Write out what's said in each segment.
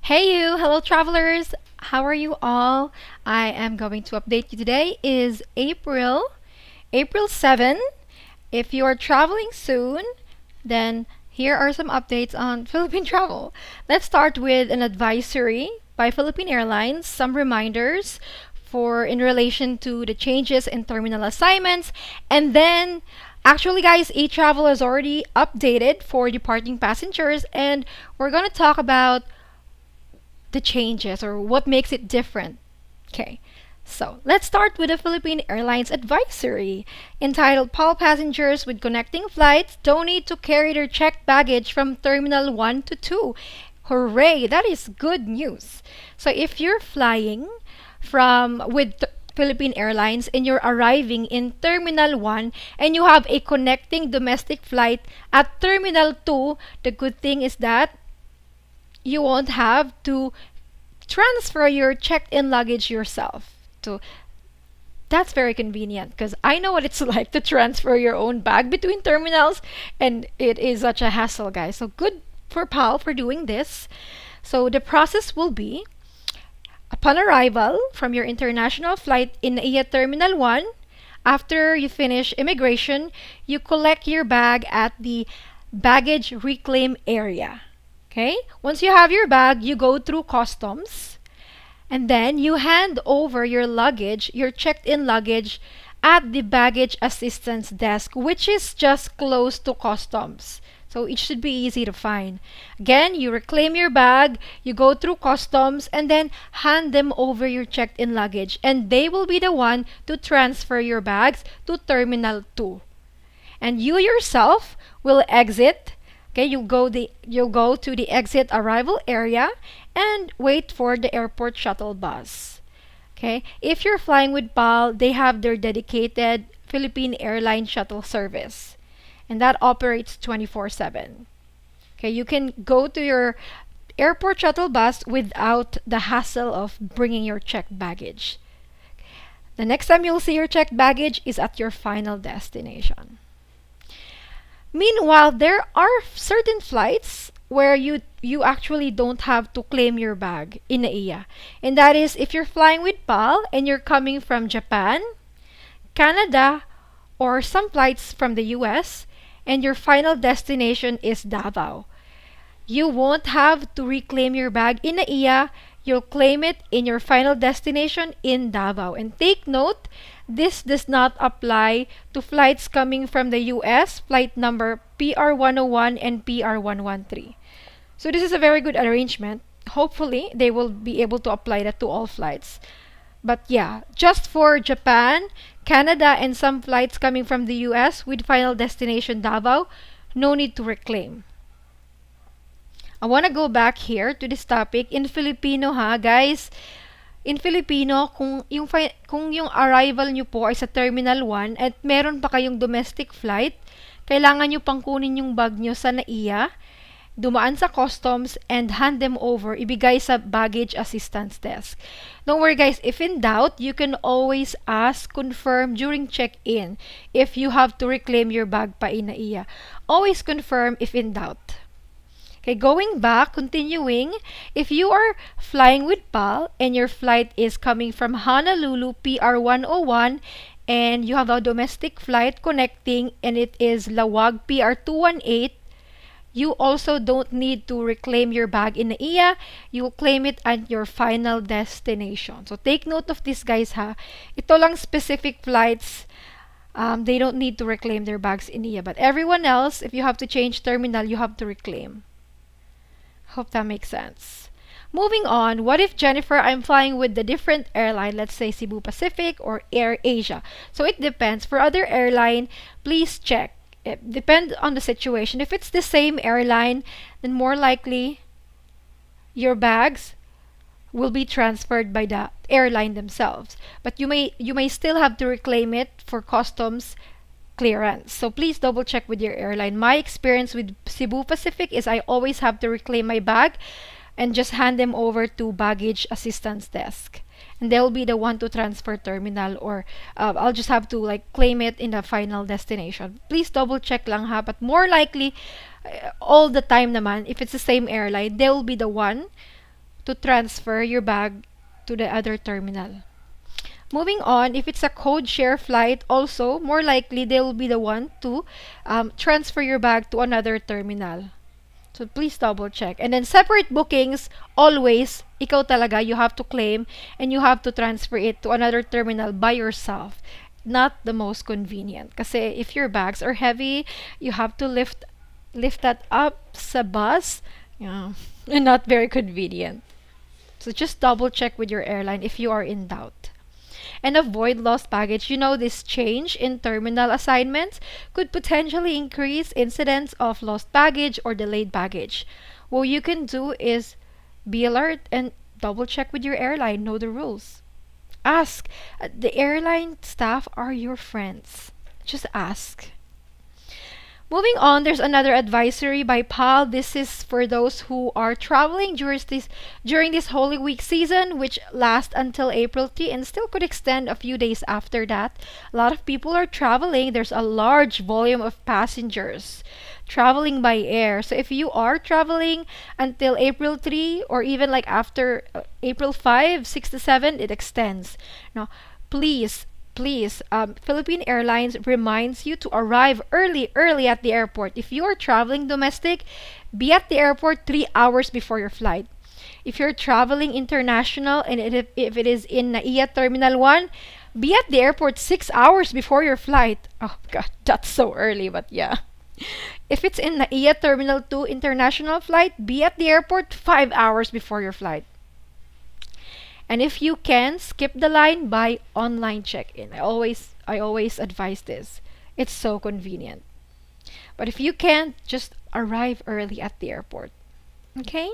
Hey you, hello travelers. How are you all? I am going to update you today is April 7. If you are traveling soon, then here are some updates on Philippine travel. Let's start with an advisory by Philippine Airlines, some reminders for in relation to the changes in terminal assignments, and then actually guys, e-travel is already updated for departing passengers, and we're going to talk about the changes or what makes it different. Okay, so let's start with the Philippine Airlines advisory entitled "Pal passengers with connecting flights don't need to carry their checked baggage from Terminal 1 to 2." Hooray! That is good news. So if you're flying with Philippine Airlines and you're arriving in Terminal 1 and you have a connecting domestic flight at Terminal 2, the good thing is that you won't have to transfer your checked-in luggage yourself. So that's very convenient because I know what it's like to transfer your own bag between terminals, and it is such a hassle, guys. So good for PAL for doing this. So the process will be, upon arrival from your international flight in NAIA Terminal 1, after you finish immigration, you collect your bag at the baggage reclaim area. Okay? Once you have your bag, you go through customs, and then you hand over your luggage, your checked-in luggage, at the baggage assistance desk, which is just close to customs. So it should be easy to find. Again, you reclaim your bag, you go through customs, and then hand them over your checked-in luggage, and they will be the one to transfer your bags to Terminal 2. And you yourself will exit. Okay, you'll go to the exit arrival area and wait for the airport shuttle bus. Okay, if you're flying with PAL, they have their dedicated Philippine Airlines shuttle service, and that operates 24/7. Okay, you can go to your airport shuttle bus without the hassle of bringing your checked baggage. The next time you'll see your checked baggage is at your final destination. Meanwhile, there are certain flights where you actually don't have to claim your bag in NAIA. And that is if you're flying with PAL and you're coming from Japan, Canada, or some flights from the US, and your final destination is Davao. You won't have to reclaim your bag in NAIA. You'll claim it in your final destination in Davao. And take note, this does not apply to flights coming from the US, flight number PR101 and PR113. So this is a very good arrangement. Hopefully, they will be able to apply that to all flights. But yeah, just for Japan, Canada, and some flights coming from the US with final destination Davao, no need to reclaim. I want to go back here to this topic in Filipino, ha, guys. In Filipino, kung yung arrival nyo po ay sa Terminal 1 at meron pa kayong domestic flight, kailangan nyo pang kunin yung bag nyo sa NAIA, dumaan sa customs, and hand them over, ibigay sa baggage assistance desk. Don't worry guys, if in doubt, you can always ask, confirm during check-in if you have to reclaim your bag pa in NAIA. Always confirm if in doubt. Okay, going back, continuing, if you are flying with PAL and your flight is coming from Honolulu PR101 and you have a domestic flight connecting and it is Lawag PR218, you also don't need to reclaim your bag in NAIA. You'll claim it at your final destination. So take note of this, guys, ha. Ito lang specific flights, they don't need to reclaim their bags in NAIA. But everyone else, if you have to change terminal, you have to reclaim. Hope that makes sense. Moving on, what if, Jennifer, I'm flying with the different airline, let's say Cebu Pacific or Air Asia? So it depends. For other airline, please check. It depends on the situation. If it's the same airline, then more likely your bags will be transferred by the airline themselves. But you may still have to reclaim it for customs clearance. So please double check with your airline. My experience with Cebu Pacific is I always have to reclaim my bag and just hand them over to baggage assistance desk, and they'll be the one to transfer terminal, or I'll just have to like claim it in the final destination. Please double check lang, ha. But more likely all the time naman, if it's the same airline, they'll be the one to transfer your bag to the other terminal. Moving on, if it's a code share flight, also more likely they will be the one to transfer your bag to another terminal. So please double check. And then separate bookings, always, ikaw talaga, you have to claim and you have to transfer it to another terminal by yourself. Not the most convenient. Kasi if your bags are heavy, you have to lift that up sa bus. Yeah, and not very convenient. So just double check with your airline if you are in doubt. And avoid lost baggage. You know, this change in terminal assignments could potentially increase incidents of lost baggage or delayed baggage. What you can do is be alert and double check with your airline, know the rules. Ask. The airline staff are your friends. Just ask. Moving on, there's another advisory by PAL. This is for those who are traveling during this Holy Week season, which lasts until April 3 and still could extend a few days after that. A lot of people are traveling. There's a large volume of passengers traveling by air. So if you are traveling until April 3 or even like after April 5, 6 to 7, it extends. Now, please, Philippine Airlines reminds you to arrive early at the airport. If you are traveling domestic, be at the airport 3 hours before your flight. If you're traveling international and if it is in NAIA Terminal 1, be at the airport 6 hours before your flight. Oh God, that's so early, but yeah. If it's in NAIA Terminal 2 international flight, be at the airport 5 hours before your flight. And if you can, skip the line by online check-in. I always advise this. It's so convenient. But if you can't, just arrive early at the airport. Okay?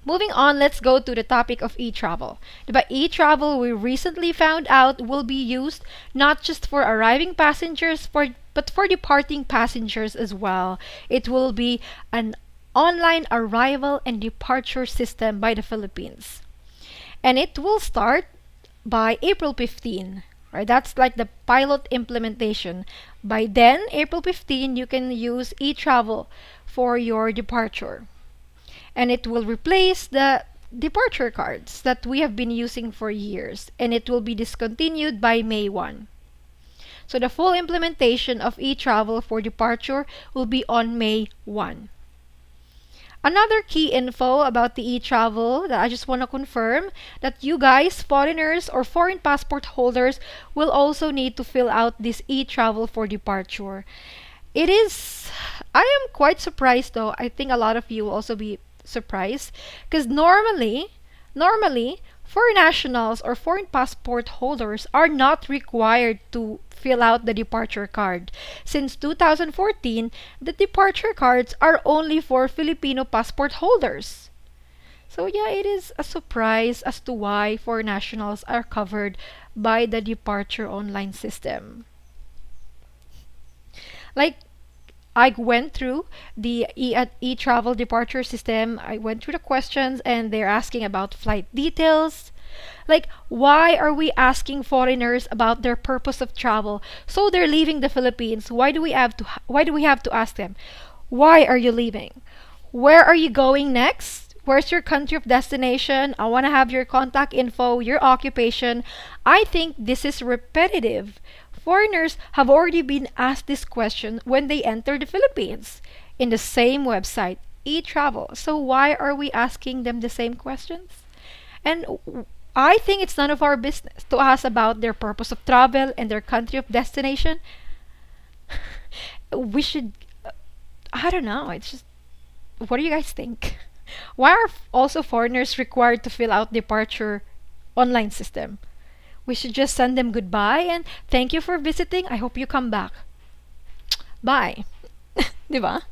Moving on, let's go to the topic of e-travel. By e-travel, we recently found out will be used not just for arriving passengers, but for departing passengers as well. It will be an online arrival and departure system by the Philippines. And it will start by April 15. Right? That's like the pilot implementation. By then, April 15, you can use e-travel for your departure. And it will replace the departure cards that we have been using for years. And it will be discontinued by May 1. So the full implementation of e-travel for departure will be on May 1. Another key info about the e-travel that I just want to confirm that you guys, foreigners or foreign passport holders, will also need to fill out this e-travel for departure. I am quite surprised though. I think a lot of you will also be surprised because normally foreign nationals or foreign passport holders are not required to fill out the departure card. Since 2014, the departure cards are only for Filipino passport holders. So yeah, it is a surprise as to why foreign nationals are covered by the departure online system. Like, I went through the e-travel departure system. I went through the questions and they're asking about flight details. Like, why are we asking foreigners about their purpose of travel? So they're leaving the Philippines. Why do we have to ask them? Why are you leaving? Where are you going next? Where's your country of destination? I want to have your contact info, your occupation. I think this is repetitive. Foreigners have already been asked this question when they enter the Philippines in the same website, e-travel. So why are we asking them the same questions? And I think it's none of our business to ask about their purpose of travel and their country of destination. We should, I don't know, it's just, what do you guys think? Why are also foreigners required to fill out departure online system? We should just send them goodbye and thank you for visiting. I hope you come back. Bye. Diba?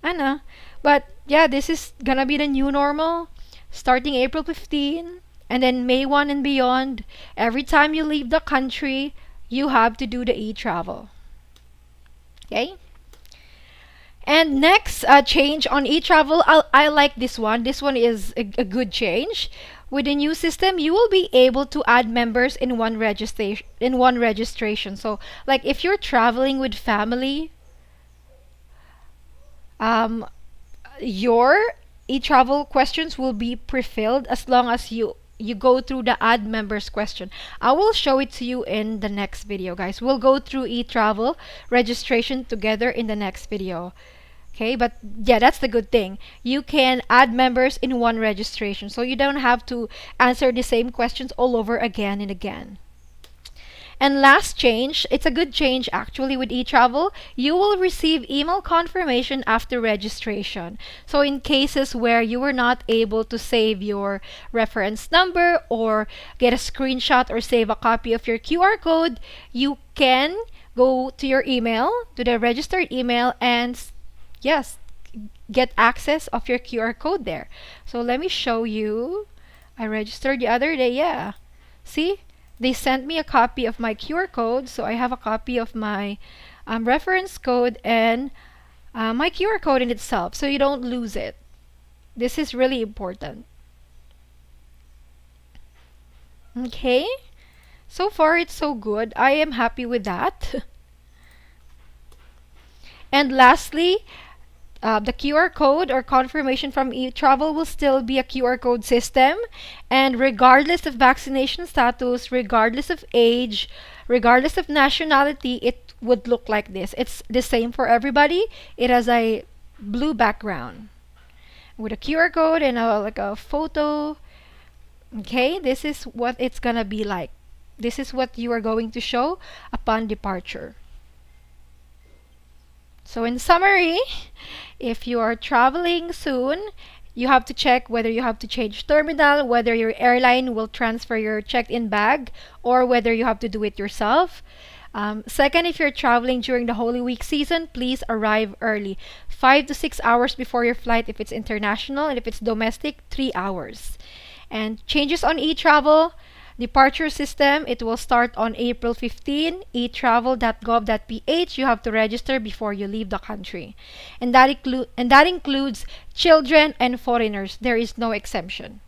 I know. But yeah, this is gonna be the new normal starting April 15. And then May 1 and beyond, every time you leave the country, you have to do the e-travel. Okay? And next change on e-travel, I like this one. This one is a good change. With the new system, you will be able to add members in one registration. So, like if you're traveling with family, your e-travel questions will be pre-filled as long as you go through the add members question. I will show it to you in the next video, guys. We'll go through e-travel registration together in the next video. Okay, but yeah, that's the good thing. You can add members in one registration, so you don't have to answer the same questions all over again and again. And last change, it's a good change actually with eTravel, you will receive email confirmation after registration. So in cases where you were not able to save your reference number or get a screenshot or save a copy of your QR code, you can go to your email, to the registered email, and yes, get access of your QR code there. So let me show you. I registered the other day, yeah. See? They sent me a copy of my QR code, so I have a copy of my reference code and my QR code in itself, so you don't lose it. This is really important. Okay, so far it's so good. I am happy with that. And lastly, the QR code or confirmation from eTravel will still be a QR code system, and regardless of vaccination status, regardless of age, regardless of nationality, it would look like this. It's the same for everybody. It has a blue background with a QR code and like a photo. Okay, this is what it's gonna be like. This is what you are going to show upon departure. So in summary, if you are traveling soon, you have to check whether you have to change terminal, whether your airline will transfer your checked-in bag, or whether you have to do it yourself. Second, if you're traveling during the Holy Week season, please arrive early. 5 to 6 hours before your flight if it's international, and if it's domestic, 3 hours. And changes on eTravel. Departure system, it will start on April 15. eTravel.gov.ph, you have to register before you leave the country. And that includes children and foreigners. There is no exemption.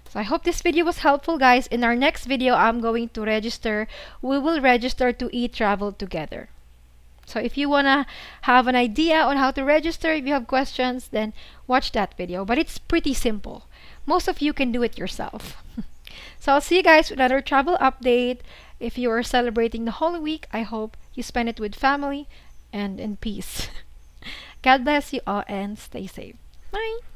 So I hope this video was helpful, guys. In our next video, I'm going to register. We will register to eTravel together. So if you want to have an idea on how to register, if you have questions, then watch that video. But it's pretty simple. Most of you can do it yourself. So I'll see you guys with another travel update. If you are celebrating the Holy Week, I hope you spend it with family and in peace. God bless you all and stay safe. Bye!